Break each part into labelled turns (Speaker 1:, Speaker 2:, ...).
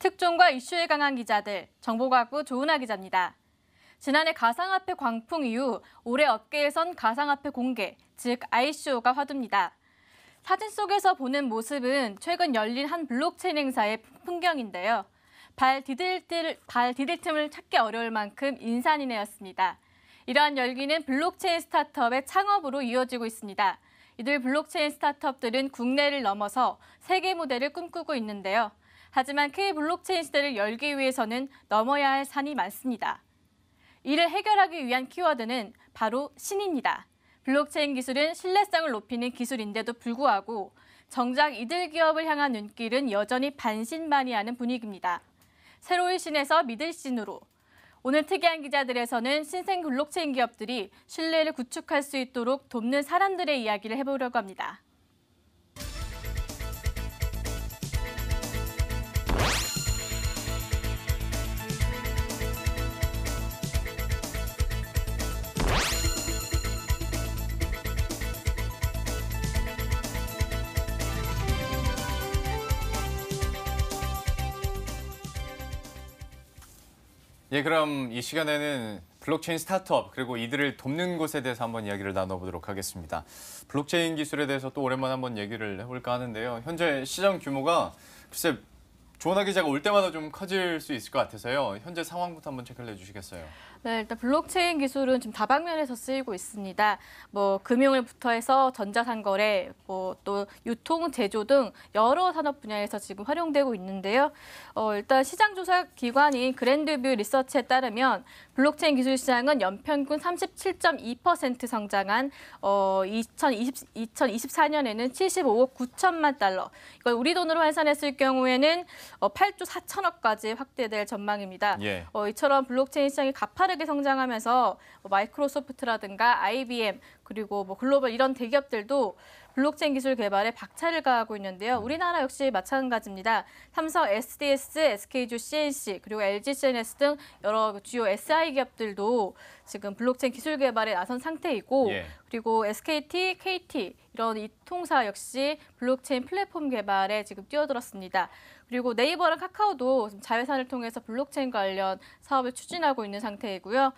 Speaker 1: 특종과 이슈에 강한 기자들, 정보과학부 조은하 기자입니다. 지난해 가상화폐 광풍 이후 올해 업계에선 가상화폐 공개, 즉 ICO가 화두입니다. 사진 속에서 보는 모습은 최근 열린 한 블록체인 행사의 풍경인데요. 발 디딜 틈을 찾기 어려울 만큼 인산인해였습니다. 이러한 열기는 블록체인 스타트업의 창업으로 이어지고 있습니다. 이들 블록체인 스타트업들은 국내를 넘어서 세계 무대를 꿈꾸고 있는데요. 하지만 K-블록체인 시대를 열기 위해서는 넘어야 할 산이 많습니다. 이를 해결하기 위한 키워드는 바로 신입니다. 블록체인 기술은 신뢰성을 높이는 기술인데도 불구하고 정작 이들 기업을 향한 눈길은 여전히 반신반의하는 분위기입니다. 새로운 신에서 믿을 신으로. 오늘 특이한 기자들에서는 신생 블록체인 기업들이 신뢰를 구축할 수 있도록 돕는 사람들의 이야기를 해보려고 합니다.
Speaker 2: 예, 그럼 이 시간에는 블록체인 스타트업 그리고 이들을 돕는 곳에 대해서 한번 이야기를 나눠보도록 하겠습니다. 블록체인 기술에 대해서 또 오랜만에 한번 얘기를 해볼까 하는데요. 현재 시장 규모가 글쎄 조은하 기자가 올 때마다 좀 커질 수 있을 것 같아서요. 현재 상황부터 한번 체크를 해주시겠어요?
Speaker 1: 네, 일단 블록체인 기술은 지금 다방면에서 쓰이고 있습니다. 금융을부터 해서 전자상거래, 또 유통, 제조 등 여러 산업 분야에서 지금 활용되고 있는데요. 일단 시장조사 기관인 그랜드뷰 리서치에 따르면 블록체인 기술 시장은 연평균 37.2% 성장한 2024년에는 75억 9천만 달러. 이걸 우리 돈으로 환산했을 경우에는 8조 4천억까지 확대될 전망입니다.
Speaker 2: 예.
Speaker 1: 이처럼 블록체인 시장이 가파르게 성장하면서 마이크로소프트라든가 IBM 그리고 글로벌 이런 대기업들도 블록체인 기술 개발에 박차를 가하고 있는데요. 우리나라 역시 마찬가지입니다. 삼성, SDS, SK주 CNC 그리고 LG CNS 등 여러 주요 SI 기업들도 지금 블록체인 기술 개발에 나선 상태이고
Speaker 2: 예.
Speaker 1: 그리고 SKT, KT 이런 이 통사 역시 블록체인 플랫폼 개발에 지금 뛰어들었습니다. 그리고 네이버랑 카카오도 자회사를 통해서 블록체인 관련 사업을 추진하고 있는 상태이고요.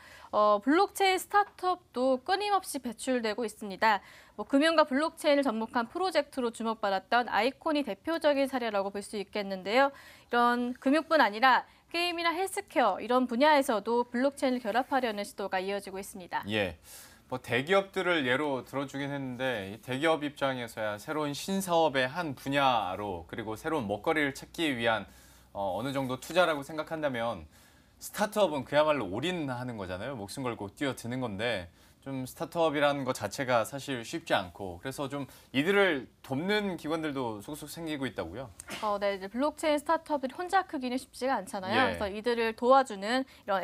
Speaker 1: 블록체인 스타트업도 끊임없이 배출되고 있습니다. 금융과 블록체인을 접목한 프로젝트로 주목받았던 아이콘이 대표적인 사례라고 볼 수 있겠는데요. 이런 금융뿐 아니라 게임이나 헬스케어 이런 분야에서도 블록체인을 결합하려는 시도가 이어지고 있습니다.
Speaker 2: 예. 대기업들을 예로 들어주긴 했는데 이 대기업 입장에서야 새로운 신사업의 한 분야로 그리고 새로운 먹거리를 찾기 위한 어느 정도 투자라고 생각한다면 스타트업은 그야말로 올인하는 거잖아요. 목숨 걸고 뛰어드는 건데 좀 스타트업이라는 것 자체가 사실 쉽지 않고 그래서 좀 이들을 돕는 기관들도 속속 생기고 있다고요?
Speaker 1: 네, 이제 블록체인 스타트업들이 혼자 크기는 쉽지가 않잖아요.
Speaker 2: 예.
Speaker 1: 그래서 이들을 도와주는 이런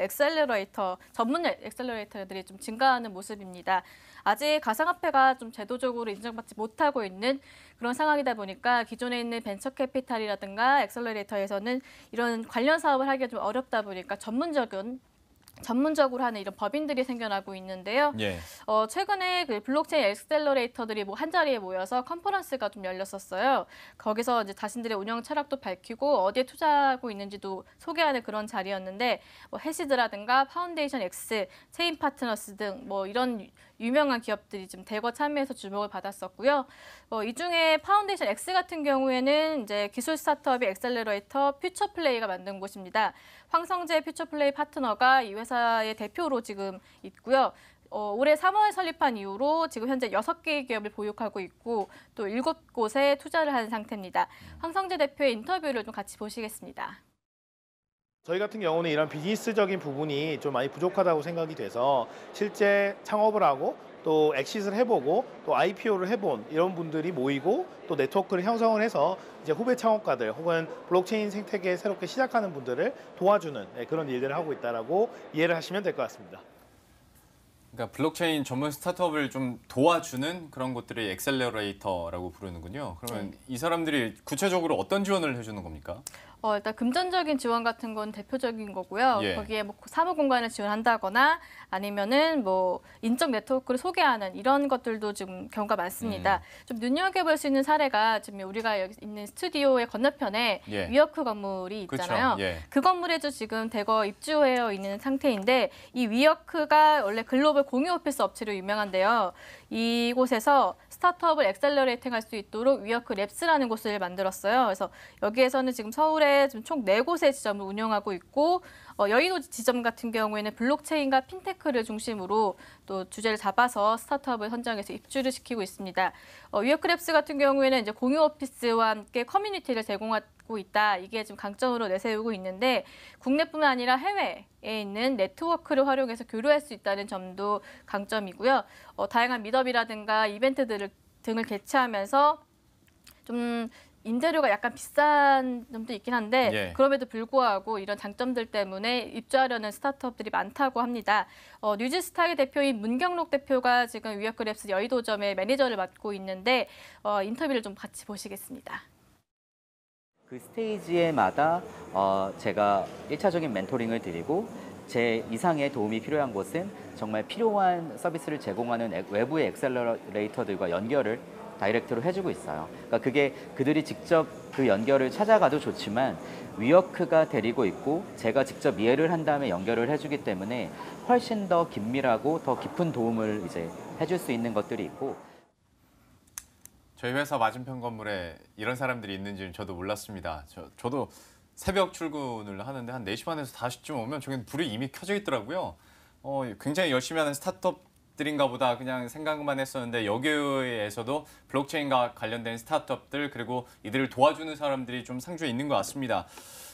Speaker 1: 전문 엑셀러레이터들이 좀 증가하는 모습입니다. 아직 가상화폐가 좀 제도적으로 인정받지 못하고 있는 그런 상황이다 보니까 기존에 있는 벤처 캐피탈이라든가 엑셀러레이터에서는 이런 관련 사업을 하기가 좀 어렵다 보니까 전문적으로 하는 이런 법인들이 생겨나고 있는데요.
Speaker 2: 예.
Speaker 1: 최근에 그 블록체인 엑셀러레이터들이 한 자리에 모여서 컨퍼런스가 좀 열렸었어요. 거기서 이제 자신들의 운영 철학도 밝히고 어디에 투자하고 있는지도 소개하는 그런 자리였는데 해시드라든가 파운데이션 X, 체인 파트너스 등 이런 유명한 기업들이 좀 대거 참여해서 주목을 받았었고요. 이 중에 파운데이션 X 같은 경우에는 이제 기술 스타트업의 엑셀러레이터 퓨처플레이가 만든 곳입니다. 황성재 퓨처플레이 파트너가 이 회사의 대표로 지금 있고요. 올해 3월 설립한 이후로 지금 현재 6개의 기업을 보유하고 있고 또 7곳에 투자를 한 상태입니다. 황성재 대표의 인터뷰를 좀 같이 보시겠습니다.
Speaker 3: 저희 같은 경우는 이런 비즈니스적인 부분이 좀 많이 부족하다고 생각이 돼서 실제 창업을 하고 또 엑시트를 해보고 또 IPO를 해본 이런 분들이 모이고 또 네트워크를 형성을 해서 이제 후배 창업가들 혹은 블록체인 생태계 새롭게 시작하는 분들을 도와주는 그런 일들을 하고 있다라고 이해를 하시면 될 것 같습니다.
Speaker 2: 그러니까 블록체인 전문 스타트업을 좀 도와주는 그런 곳들이 엑셀러레이터라고 부르는군요. 그러면 이 사람들이 구체적으로 어떤 지원을 해주는 겁니까?
Speaker 1: 일단 금전적인 지원 같은 건 대표적인 거고요.
Speaker 2: 예.
Speaker 1: 거기에 뭐 사무 공간을 지원한다거나 아니면은 뭐 인적 네트워크를 소개하는 이런 것들도 지금 경우가 많습니다. 좀 눈여겨볼 수 있는 사례가 지금 우리가 여기 있는 스튜디오의 건너편에
Speaker 2: 예.
Speaker 1: 위워크 건물이 있잖아요.
Speaker 2: 그렇죠. 예.
Speaker 1: 그 건물에도 지금 대거 입주되어 있는 상태인데 이 위워크가 원래 글로벌 공유 오피스 업체로 유명한데요. 이곳에서 스타트업을 엑셀러레이팅할 수 있도록 위워크 랩스라는 곳을 만들었어요. 그래서 여기에서는 지금 서울에 지금 총 4곳의 지점을 운영하고 있고 여의도 지점 같은 경우에는 블록체인과 핀테크를 중심으로 또 주제를 잡아서 스타트업을 선정해서 입주를 시키고 있습니다. 위워크 랩스 같은 경우에는 이제 공유 오피스와 함께 커뮤니티를 제공하고 있다. 이게 지금 강점으로 내세우고 있는데 국내뿐만 아니라 해외에 있는 네트워크를 활용해서 교류할 수 있다는 점도 강점이고요. 다양한 미더비라든가 이벤트들을 등을 개최하면서 좀 임대료가 약간 비싼 점도 있긴 한데
Speaker 2: 예.
Speaker 1: 그럼에도 불구하고 이런 장점들 때문에 입주하려는 스타트업들이 많다고 합니다. 뉴지스탁의 대표인 문경록 대표가 지금 위워크 랩스 여의도점의 매니저를 맡고 있는데 인터뷰를 좀 같이 보시겠습니다.
Speaker 4: 그 스테이지에마다 제가 1차적인 멘토링을 드리고 제 이상의 도움이 필요한 곳은 정말 필요한 서비스를 제공하는 외부의 엑셀러레이터들과 연결을 다이렉트로 해주고 있어요. 그러니까 그게 그들이 직접 그 연결을 찾아가도 좋지만 위워크가 데리고 있고 제가 직접 이해를 한 다음에 연결을 해주기 때문에 훨씬 더 긴밀하고 더 깊은 도움을 이제 해줄 수 있는 것들이 있고.
Speaker 2: 저희 회사 맞은편 건물에 이런 사람들이 있는지는 저도 몰랐습니다. 저도 새벽 출근을 하는데 한 4시 반에서 5시쯤 오면 저기는 불이 이미 켜져 있더라고요. 굉장히 열심히 하는 스타트업들인가 보다 그냥 생각만 했었는데 여기에서도 블록체인과 관련된 스타트업들 그리고 이들을 도와주는 사람들이 좀 상주에 있는 것 같습니다.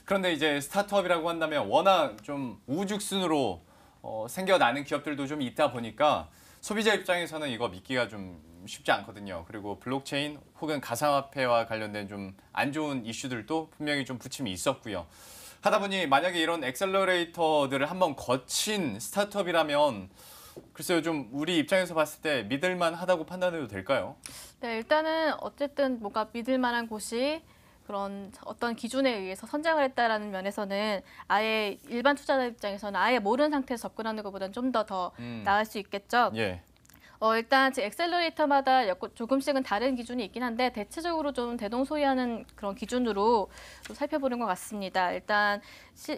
Speaker 2: 그런데 이제 스타트업이라고 한다면 워낙 좀 우후죽순으로 생겨나는 기업들도 좀 있다 보니까 소비자 입장에서는 이거 믿기가 좀 쉽지 않거든요. 그리고 블록체인 혹은 가상화폐와 관련된 좀 안 좋은 이슈들도 분명히 좀 부침이 있었고요. 하다 보니 만약에 이런 엑셀러레이터들을 한번 거친 스타트업이라면 글쎄요, 좀 우리 입장에서 봤을 때 믿을만 하다고 판단해도 될까요?
Speaker 1: 네, 일단은 어쨌든 뭔가 믿을 만한 곳이 그런 어떤 기준에 의해서 선정을 했다라는 면에서는 아예 일반 투자자 입장에서는 아예 모르는 상태에서 접근하는 것보다는 좀 더 나을 수 있겠죠.
Speaker 2: 예.
Speaker 1: 일단 엑셀러레이터마다 조금씩은 다른 기준이 있긴 한데 대체적으로 좀 대동소이하는 그런 기준으로 좀 살펴보는 것 같습니다. 일단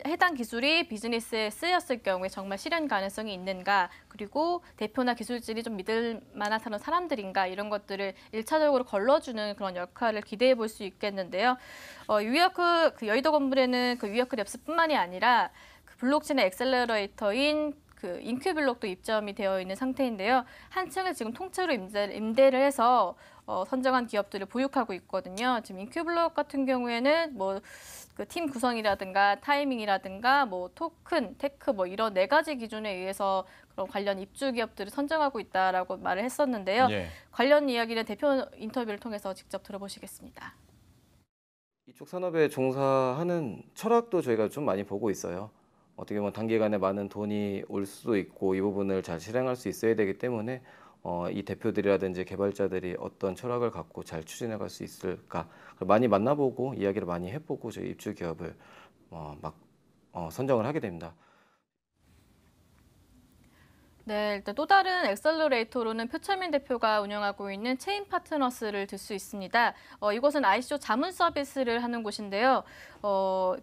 Speaker 1: 해당 기술이 비즈니스에 쓰였을 경우에 정말 실현 가능성이 있는가, 그리고 대표나 기술진이 좀 믿을 만한 사람들인가 이런 것들을 1차적으로 걸러주는 그런 역할을 기대해 볼 수 있겠는데요. 위워크 그 여의도 건물에는 그 위워크 랩스뿐만이 아니라 그 블록체인 엑셀러레이터인 그 인큐블록도 입점이 되어 있는 상태인데요. 한 층을 지금 통째로 임대를 해서 선정한 기업들을 보유하고 있거든요. 지금 인큐블록 같은 경우에는 뭐 그 팀 구성이라든가 타이밍이라든가 뭐 토큰, 테크 뭐 이런 4가지 기준에 의해서 그런 관련 입주 기업들을 선정하고 있다라고 말을 했었는데요.
Speaker 2: 예.
Speaker 1: 관련 이야기는 대표 인터뷰를 통해서 직접 들어보시겠습니다.
Speaker 5: 이쪽 산업에 종사하는 철학도 저희가 좀 많이 보고 있어요. 어떻게 보면 단기간에 많은 돈이 올 수도 있고 이 부분을 잘 실행할 수 있어야 되기 때문에 이 대표들이라든지 개발자들이 어떤 철학을 갖고 잘 추진해 갈 수 있을까 많이 만나보고 이야기를 많이 해보고 저희 입주 기업을 선정을 하게 됩니다.
Speaker 1: 네, 일단 또 다른 엑셀러레이터로는 표철민 대표가 운영하고 있는 체인 파트너스를 들 수 있습니다. 이곳은 ICO 자문 서비스를 하는 곳인데요.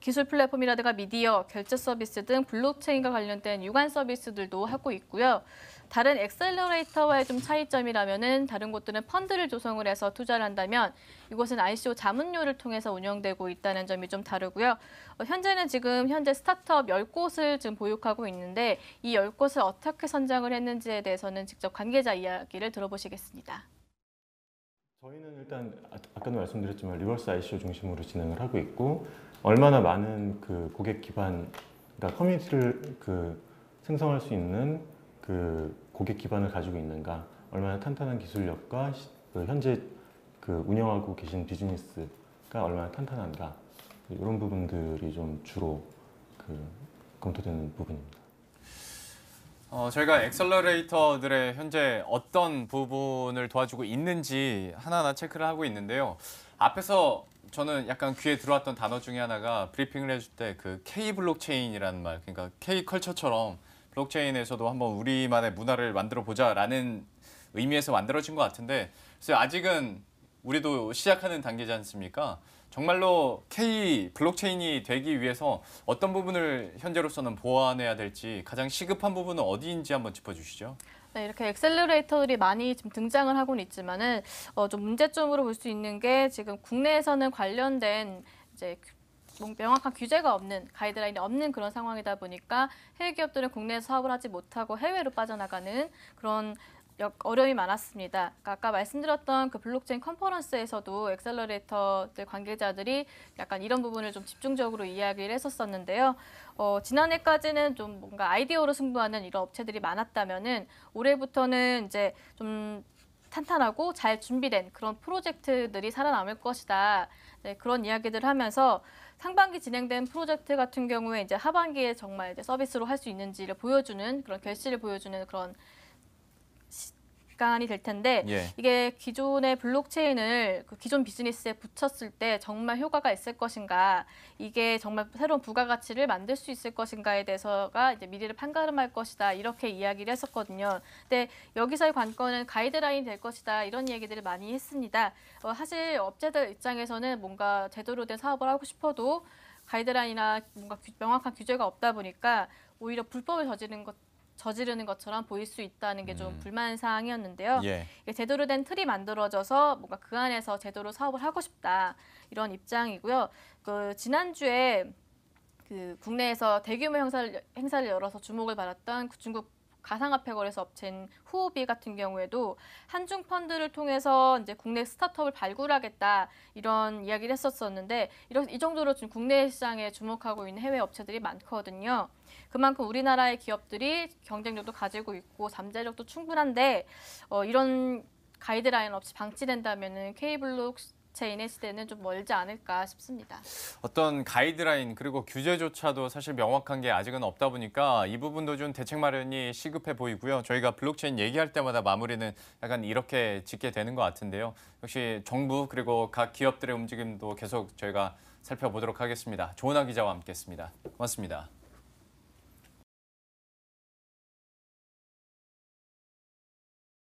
Speaker 1: 기술 플랫폼이라든가 미디어, 결제 서비스 등 블록체인과 관련된 유관 서비스들도 하고 있고요. 다른 엑셀러레이터와의 좀 차이점이라면은 다른 곳들은 펀드를 조성을 해서 투자를 한다면 이곳은 ICO 자문료를 통해서 운영되고 있다는 점이 좀 다르고요. 현재는 지금 현재 스타트업 10곳을 지금 보유하고 있는데 이 10곳을 어떻게 선정을 했는지에 대해서는 직접 관계자 이야기를 들어보시겠습니다.
Speaker 6: 저희는 일단 아까도 말씀드렸지만 리버스 ICO 중심으로 진행을 하고 있고 얼마나 많은 그 고객 기반, 그러니까 커뮤니티를 생성할 수 있는 그 고객 기반을 가지고 있는가, 얼마나 탄탄한 기술력과 현재 운영하고 계신 비즈니스가 얼마나 탄탄한가, 이런 부분들이 좀 주로 검토되는 부분입니다.
Speaker 2: 저희가 엑셀러레이터들의 현재 어떤 부분을 도와주고 있는지 하나하나 체크를 하고 있는데요. 앞에서 저는 약간 귀에 들어왔던 단어 중에 하나가 브리핑을 해줄 때 그 K 블록체인이라는 말, 그러니까 K 컬처처럼 블록체인에서도 한번 우리만의 문화를 만들어 보자라는 의미에서 만들어진 것 같은데, 그래서 아직은 우리도 시작하는 단계지 않습니까? 정말로 K 블록체인이 되기 위해서 어떤 부분을 현재로서는 보완해야 될지, 가장 시급한 부분은 어디인지 한번 짚어주시죠.
Speaker 1: 네, 이렇게 엑셀러레이터들이 많이 좀 등장을 하고는 있지만은 좀 문제점으로 볼 수 있는 게 지금 국내에서는 관련된 이제 명확한 규제가 없는, 가이드라인이 없는 그런 상황이다 보니까 해외 기업들은 국내에서 사업을 하지 못하고 해외로 빠져나가는 그런 어려움이 많았습니다. 그러니까 아까 말씀드렸던 그 블록체인 컨퍼런스에서도 엑셀러레이터들 관계자들이 약간 이런 부분을 좀 집중적으로 이야기를 했었었는데요. 지난해까지는 좀 뭔가 아이디어로 승부하는 이런 업체들이 많았다면은 올해부터는 이제 좀 탄탄하고 잘 준비된 그런 프로젝트들이 살아남을 것이다. 네, 그런 이야기들을 하면서 상반기 진행된 프로젝트 같은 경우에 이제 하반기에 정말 이제 서비스로 할 수 있는지를 보여주는 그런 결실을 보여주는 그런 시간이 될 텐데
Speaker 2: 예.
Speaker 1: 이게 기존의 블록체인을 그 기존 비즈니스에 붙였을 때 정말 효과가 있을 것인가, 이게 정말 새로운 부가가치를 만들 수 있을 것인가에 대해서가 이제 미래를 판가름할 것이다, 이렇게 이야기를 했었거든요. 근데 여기서의 관건은 가이드라인이 될 것이다, 이런 얘기들을 많이 했습니다. 사실 업체들 입장에서는 뭔가 제대로 된 사업을 하고 싶어도 가이드라인이나 뭔가 명확한 규제가 없다 보니까 오히려 불법을 저지르는 것처럼 보일 수 있다는 게 좀 불만 사항이었는데요.
Speaker 2: 예.
Speaker 1: 이게 제대로 된 틀이 만들어져서 뭔가 그 안에서 제대로 사업을 하고 싶다, 이런 입장이고요. 그 지난주에 그 국내에서 대규모 행사를 열어서 주목을 받았던 그 중국 가상화폐 거래소 업체인 후오비 같은 경우에도 한중 펀드를 통해서 이제 국내 스타트업을 발굴하겠다, 이런 이야기를 했었었는데 이 정도로 지금 국내 시장에 주목하고 있는 해외 업체들이 많거든요. 그만큼 우리나라의 기업들이 경쟁력도 가지고 있고 잠재력도 충분한데 이런 가이드라인 없이 방치된다면은 K블록체인의 시대는 좀 멀지 않을까 싶습니다.
Speaker 2: 어떤 가이드라인 그리고 규제조차도 사실 명확한 게 아직은 없다 보니까 이 부분도 좀 대책 마련이 시급해 보이고요. 저희가 블록체인 얘기할 때마다 마무리는 약간 이렇게 짓게 되는 것 같은데요. 역시 정부 그리고 각 기업들의 움직임도 계속 저희가 살펴보도록 하겠습니다. 조은하 기자와 함께했습니다. 고맙습니다.